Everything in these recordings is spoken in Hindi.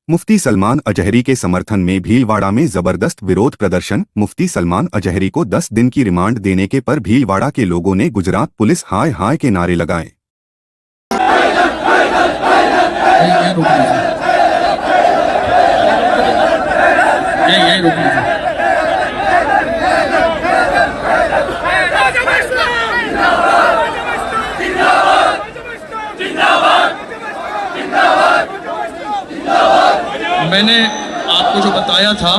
मुफ्ती सलमान अजहरी के समर्थन में भीलवाड़ा में जबरदस्त विरोध प्रदर्शन। मुफ्ती सलमान अजहरी को 10 दिन की रिमांड देने के पर भीलवाड़ा के लोगों ने गुजरात पुलिस हाय हाय के नारे लगाए। मैंने आपको जो बताया था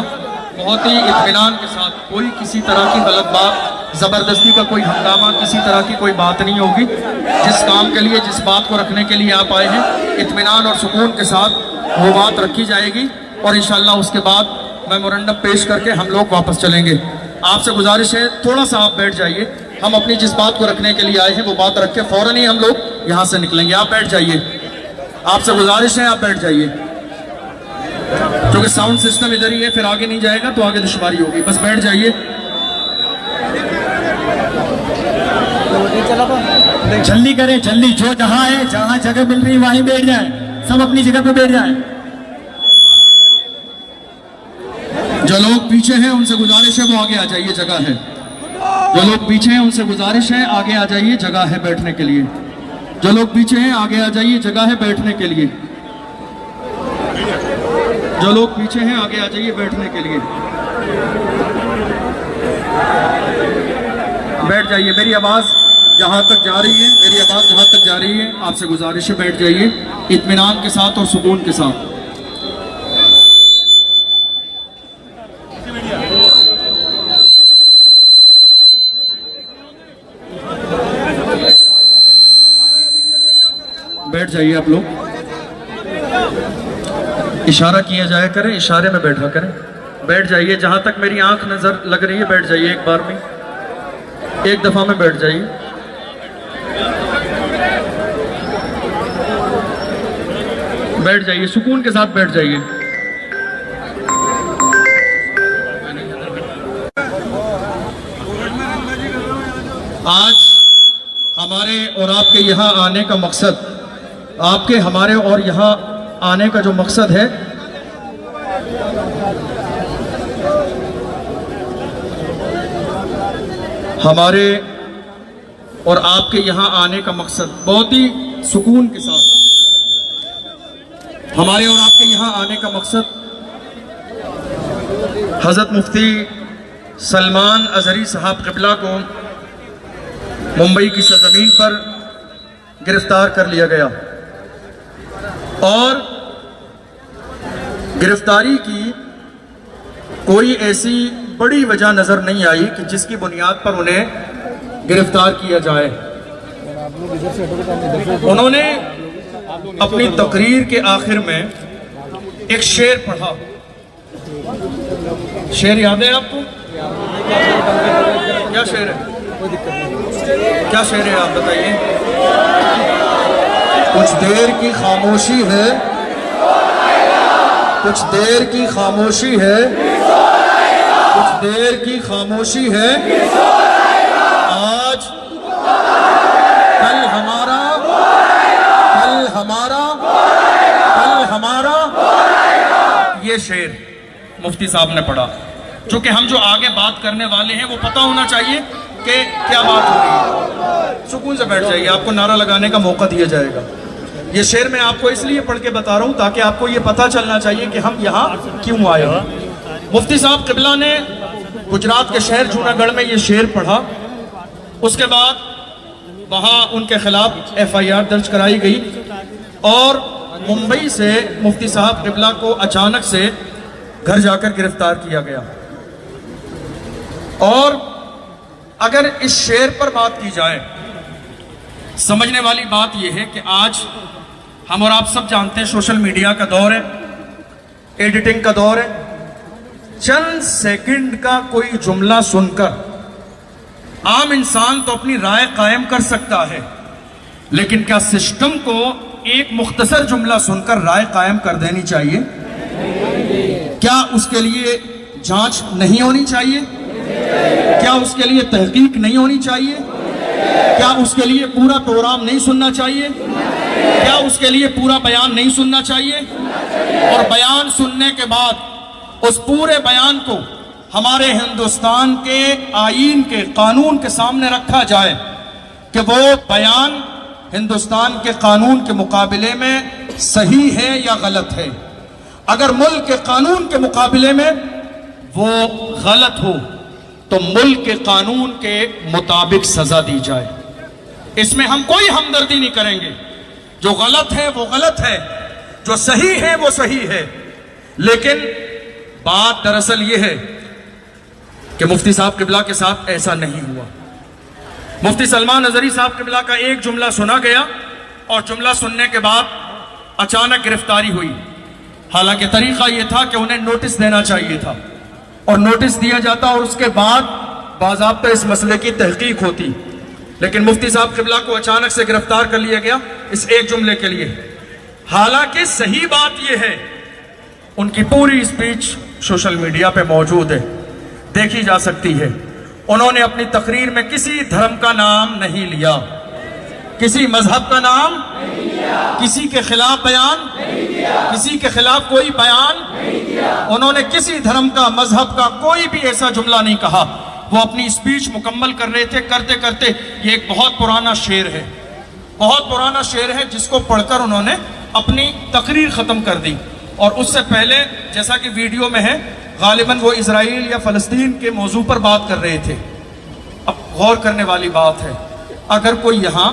बहुत ही इत्मीनान के साथ, कोई किसी तरह की गलत बात, ज़बरदस्ती का कोई हंगामा, किसी तरह की कोई बात नहीं होगी। जिस काम के लिए, जिस बात को रखने के लिए आप आए हैं, इत्मीनान और सुकून के साथ वो बात रखी जाएगी और इंशाअल्लाह उसके बाद मेमोरेंडम पेश करके हम लोग वापस चलेंगे। आपसे गुजारिश है थोड़ा सा आप बैठ जाइए। हम अपनी जिस बात को रखने के लिए आए हैं वो बात रख के फ़ौरन ही हम लोग यहाँ से निकलेंगे। आप बैठ जाइए, आपसे गुजारिश है आप बैठ जाइए, क्योंकि साउंड सिस्टम इधर ही है, फिर आगे नहीं जाएगा तो आगे दुश्वारी होगी। बस बैठ जाइए। जल्दी करें, जल्दी, जो जहां है, जहां जगह मिल रही वहीं बैठ जाए, सब अपनी जगह पे बैठ जाए। जो लोग पीछे हैं उनसे गुजारिश है वो आगे आ जाइए, जगह है। जो लोग पीछे हैं उनसे गुजारिश है आगे आ जाइए, जगह है बैठने के लिए। जो लोग पीछे हैं आगे आ जाइए, जगह है बैठने के लिए। जो लोग पीछे हैं आगे आ जाइए बैठने के लिए। बैठ जाइए। मेरी आवाज़ जहाँ तक जा रही है, मेरी आवाज़ जहाँ तक जा रही है, आपसे गुजारिश है बैठ जाइए इत्मीनान के साथ और सुकून के साथ। बैठ जाइए आप लोग। इशारा किया जाया करें, इशारे में बैठा करें। बैठ जाइए, जहां तक मेरी आंख नजर लग रही है बैठ जाइए। एक बार में, एक दफा में बैठ जाइए। बैठ जाइए, सुकून के साथ बैठ जाइए। आज हमारे और आपके यहाँ आने का मकसद, आपके हमारे और यहाँ आने का जो मकसद है, हमारे और आपके यहाँ आने का मकसद बहुत ही सुकून के साथ, हमारे और आपके यहाँ आने का मकसद हज़रत मुफ्ती सलमान अजहरी साहब क़िबला को मुंबई की सरज़मीन पर गिरफ्तार कर लिया गया और गिरफ्तारी की कोई ऐसी बड़ी वजह नज़र नहीं आई कि जिसकी बुनियाद पर उन्हें गिरफ्तार किया जाए। उन्होंने अपनी तकरीर के आखिर में एक शेर पढ़ा। शेर याद है आपको? क्या शेर है? क्या शेर है आप बताइए। कुछ देर की खामोशी है, कुछ देर की खामोशी है, कुछ देर की खामोशी है, आज कल हमारा, कल हमारा, कल हमारा। ये शेर मुफ्ती साहब ने पढ़ा। चूंकि हम जो आगे बात करने वाले हैं वो पता होना चाहिए कि क्या बात हो रही है। सुकून से बैठ जाइए, आपको नारा लगाने का मौका दिया जाएगा। ये शेर मैं आपको इसलिए पढ़ के बता रहा हूँ ताकि आपको ये पता चलना चाहिए कि हम यहाँ क्यों आए हैं। मुफ्ती साहब क़िबला ने गुजरात के शहर जूनागढ़ में ये शेर पढ़ा। उसके बाद वहाँ उनके खिलाफ FIR दर्ज कराई गई और मुंबई से मुफ्ती साहब क़िबला को अचानक से घर जाकर गिरफ्तार किया गया। और अगर इस शेर पर बात की जाए, समझने वाली बात यह है कि आज हम और आप सब जानते हैं सोशल मीडिया का दौर है, एडिटिंग का दौर है। चंद सेकंड का कोई जुमला सुनकर आम इंसान तो अपनी राय कायम कर सकता है, लेकिन क्या सिस्टम को एक मुख्तसर जुमला सुनकर राय कायम कर देनी चाहिए? क्या उसके लिए जांच नहीं होनी चाहिए? क्या उसके लिए तहकीक नहीं होनी चाहिए? क्या उसके लिए पूरा प्रोग्राम नहीं सुनना चाहिए? क्या उसके लिए पूरा बयान नहीं सुनना चाहिए? और बयान सुनने के बाद उस पूरे बयान को हमारे हिंदुस्तान के आईन के कानून के सामने रखा जाए कि वो बयान हिंदुस्तान के कानून के मुकाबले में सही है या गलत है। अगर मुल्क के कानून के मुकाबले में वो गलत हो तो मुल्क के कानून के मुताबिक सजा दी जाए। इसमें हम कोई हमदर्दी नहीं करेंगे। जो गलत है वो गलत है, जो सही है वो सही है। लेकिन बात दरअसल ये है कि मुफ्ती साहब किबला के साथ ऐसा नहीं हुआ। मुफ्ती सलमान अजहरी साहब किबला का एक जुमला सुना गया और जुमला सुनने के बाद अचानक गिरफ्तारी हुई। हालांकि तरीका यह था कि उन्हें नोटिस देना चाहिए था और नोटिस दिया जाता और उसके बाद बाज़ाब्ता इस मसले की तहकीक होती। लेकिन मुफ्ती साहब किबला को अचानक से गिरफ्तार कर लिया गया इस एक जुमले के लिए। हालांकि सही बात यह है, उनकी पूरी स्पीच सोशल मीडिया पे मौजूद है, देखी जा सकती है। उन्होंने अपनी तकरीर में किसी धर्म का नाम नहीं लिया, किसी मजहब का नाम नहीं लिया, किसी के खिलाफ बयान नहीं दिया, किसी के खिलाफ कोई बयान नहीं दिया। उन्होंने किसी धर्म का, मजहब का कोई भी ऐसा जुमला नहीं कहा। वो अपनी स्पीच मुकम्मल कर रहे थे। करते करते ये एक बहुत पुराना शेर है, बहुत पुराना शेर है, जिसको पढ़कर उन्होंने अपनी तकरीर खत्म कर दी। और उससे पहले जैसा कि वीडियो में है, गालिबन वो इजराइल या फलस्तीन के मौजू पर बात कर रहे थे। अब गौर करने वाली बात है, अगर कोई यहाँ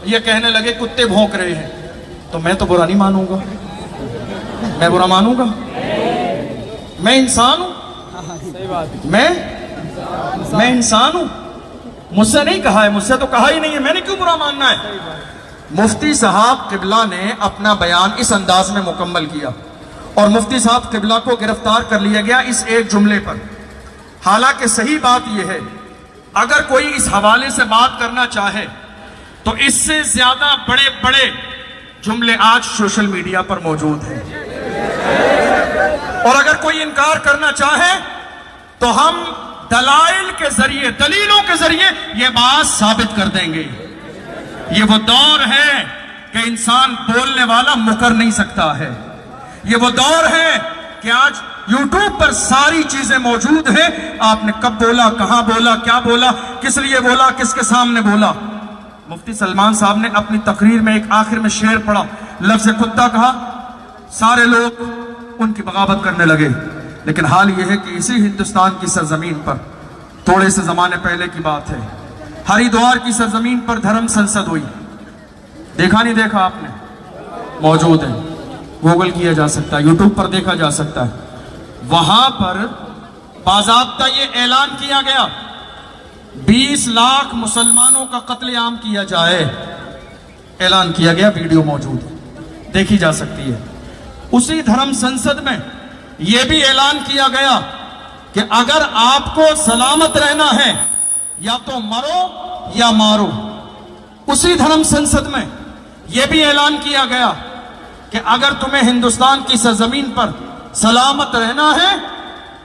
ये कहने लगे कुत्ते भौंक रहे हैं तो मैं तो बुरा नहीं मानूंगा। मैं बुरा मानूंगा? मैं इंसान हूं, मैं इंसान हूं। मुझसे नहीं कहा है, मुझसे तो कहा ही नहीं है, मैंने क्यों बुरा मानना है? मुफ्ती साहब किबला ने अपना बयान इस अंदाज में मुकम्मल किया और मुफ्ती साहब किबला को गिरफ्तार कर लिया गया इस एक जुमले पर। हालांकि सही बात यह है, अगर कोई इस हवाले से बात करना चाहे तो इससे ज्यादा बड़े बड़े जुमले आज सोशल मीडिया पर मौजूद हैं। और अगर कोई इनकार करना चाहे तो हम दलाइल के जरिए, दलीलों के जरिए यह बात साबित कर देंगे। ये वो दौर है कि इंसान बोलने वाला मुकर नहीं सकता है। ये वो दौर है कि आज YouTube पर सारी चीजें मौजूद है। आपने कब बोला, कहां बोला, क्या बोला, किस लिए बोला, किसके सामने बोला। मुफ्ती सलमान साहब ने अपनी तकरीर में एक आखिर में शेर पढ़ा, लफ्ज़ कुत्ता कहा, सारे लोग उनकी बगावत करने लगे। लेकिन हाल यह है कि इसी हिंदुस्तान की सरजमीन पर, थोड़े से जमाने पहले की बात है, हरिद्वार की सरजमीन पर धर्म संसद हुई। देखा नहीं देखा आपने? मौजूद है, गूगल किया जा सकता है, यूट्यूब पर देखा जा सकता है। वहां पर बाज़ाब्ता ये ऐलान किया गया 20 लाख मुसलमानों का कत्लेआम किया जाए। ऐलान किया गया, वीडियो मौजूद है, देखी जा सकती है। उसी धर्म संसद में यह भी ऐलान किया गया कि अगर आपको सलामत रहना है या तो मरो या मारो। उसी धर्म संसद में यह भी ऐलान किया गया कि अगर तुम्हें हिंदुस्तान की सरजमीन पर सलामत रहना है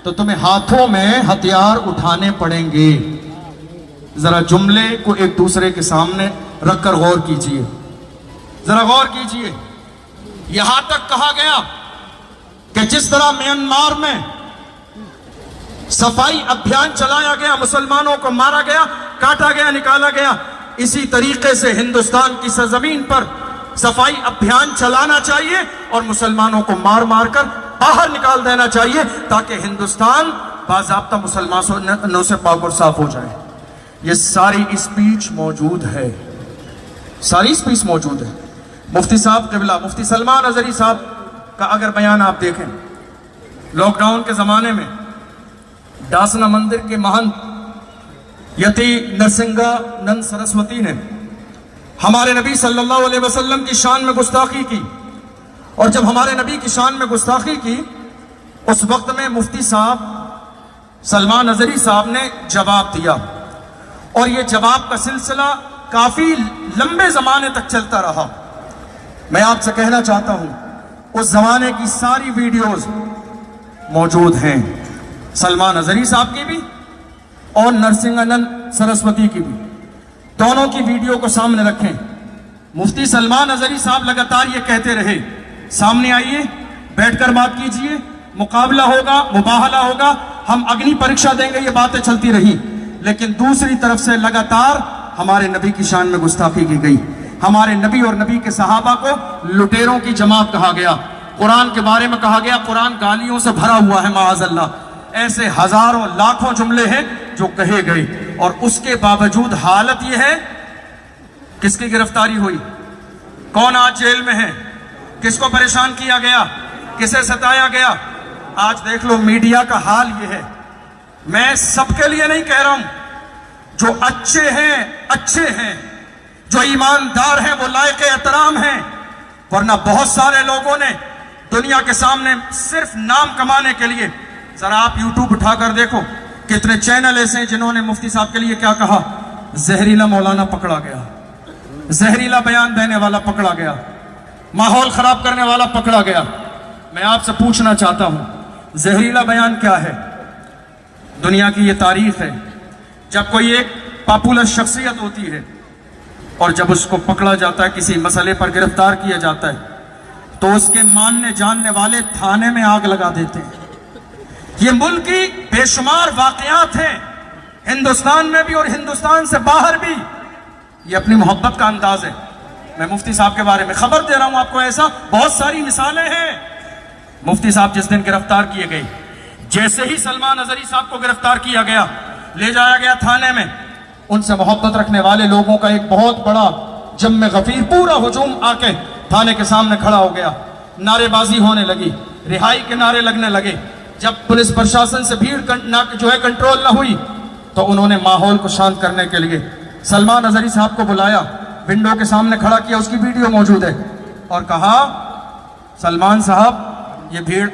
तो तुम्हें हाथों में हथियार उठाने पड़ेंगे। जरा जुमले को एक दूसरे के सामने रखकर गौर कीजिए, जरा गौर कीजिए। यहां तक कहा गया कि जिस तरह म्यांमार में सफाई अभियान चलाया गया, मुसलमानों को मारा गया, काटा गया, निकाला गया, इसी तरीके से हिंदुस्तान की सरजमीन पर सफाई अभियान चलाना चाहिए और मुसलमानों को मार मार कर बाहर निकाल देना चाहिए ताकि हिंदुस्तान बाज़ाब्ता मुसलमानों से पाक और साफ हो जाए। ये सारी स्पीच मौजूद है, सारी स्पीच मौजूद है। मुफ्ती साहब किबला, मुफ्ती सलमान अजहरी साहब का अगर बयान आप देखें, लॉकडाउन के जमाने में डासना मंदिर के महंत यति नरसिंगानंद सरस्वती ने हमारे नबी सल्लल्लाहु अलैहि वसल्लम की शान में गुस्ताखी की। और जब हमारे नबी की शान में गुस्ताखी की, उस वक्त में मुफ्ती साहब सलमान अजहरी साहब ने जवाब दिया और यह जवाब का सिलसिला काफी लंबे जमाने तक चलता रहा। मैं आपसे कहना चाहता हूं, उस जमाने की सारी वीडियोस मौजूद हैं, सलमान अजहरी साहब की भी और नरसिंगानंद सरस्वती की भी। दोनों की वीडियो को सामने रखें, मुफ्ती सलमान अजहरी साहब लगातार ये कहते रहे, सामने आइए, बैठकर बात कीजिए, मुकाबला होगा, मुबाहला होगा, हम अग्नि परीक्षा देंगे, ये बातें चलती रही। लेकिन दूसरी तरफ से लगातार हमारे नबी की शान में गुस्ताखी की गई। हमारे नबी और नबी के सहाबा को लुटेरों की जमात कहा गया। कुरान के बारे में कहा गया, कुरान गालियों से भरा हुआ है माअज़ल्लाह। ऐसे हजारों लाखों जुमले हैं जो कहे गए, और उसके बावजूद हालत यह है, किसकी गिरफ्तारी हुई, कौन आज जेल में है, किसको परेशान किया गया, किसे सताया गया। आज देख लो मीडिया का हाल यह है। मैं सबके लिए नहीं कह रहा हूं, जो अच्छे हैं, जो ईमानदार हैं, वो लायक एहतराम हैं, वरना बहुत सारे लोगों ने दुनिया के सामने सिर्फ नाम कमाने के लिए, जरा आप यूट्यूब उठाकर देखो, कितने चैनल ऐसे हैं जिन्होंने मुफ्ती साहब के लिए क्या कहा, जहरीला मौलाना पकड़ा गया, जहरीला बयान देने वाला पकड़ा गया, माहौल खराब करने वाला पकड़ा गया। मैं आपसे पूछना चाहता हूं, जहरीला बयान क्या है? दुनिया की यह तारीफ है, जब कोई एक पॉपुलर शख्सियत होती है और जब उसको पकड़ा जाता है, किसी मसले पर गिरफ्तार किया जाता है, तो उसके मानने जानने वाले थाने में आग लगा देते हैं। ये मुल्क की बेशुमार वाकयात हैं, हिंदुस्तान में भी और हिंदुस्तान से बाहर भी। ये अपनी मोहब्बत का अंदाज है। मैं मुफ्ती साहब के बारे में खबर दे रहा हूं आपको, ऐसा बहुत सारी मिसालें हैं। मुफ्ती साहब जिस दिन गिरफ्तार किए गए, जैसे ही सलमान अजहरी साहब को गिरफ्तार किया गया, ले जाया गया थाने में, उनसे मोहब्बत रखने वाले लोगों का एक बहुत बड़ा जम्मे गफीर पूरा हुजूम आके थाने के सामने खड़ा हो गया। नारेबाजी होने लगी, रिहाई के नारे लगने लगे। जब पुलिस प्रशासन से भीड़ जो है कंट्रोल ना हुई, तो उन्होंने माहौल को शांत करने के लिए सलमान अजहरी साहब को बुलाया, विंडो के सामने खड़ा किया, उसकी वीडियो मौजूद है, और कहा, सलमान साहब ये भीड़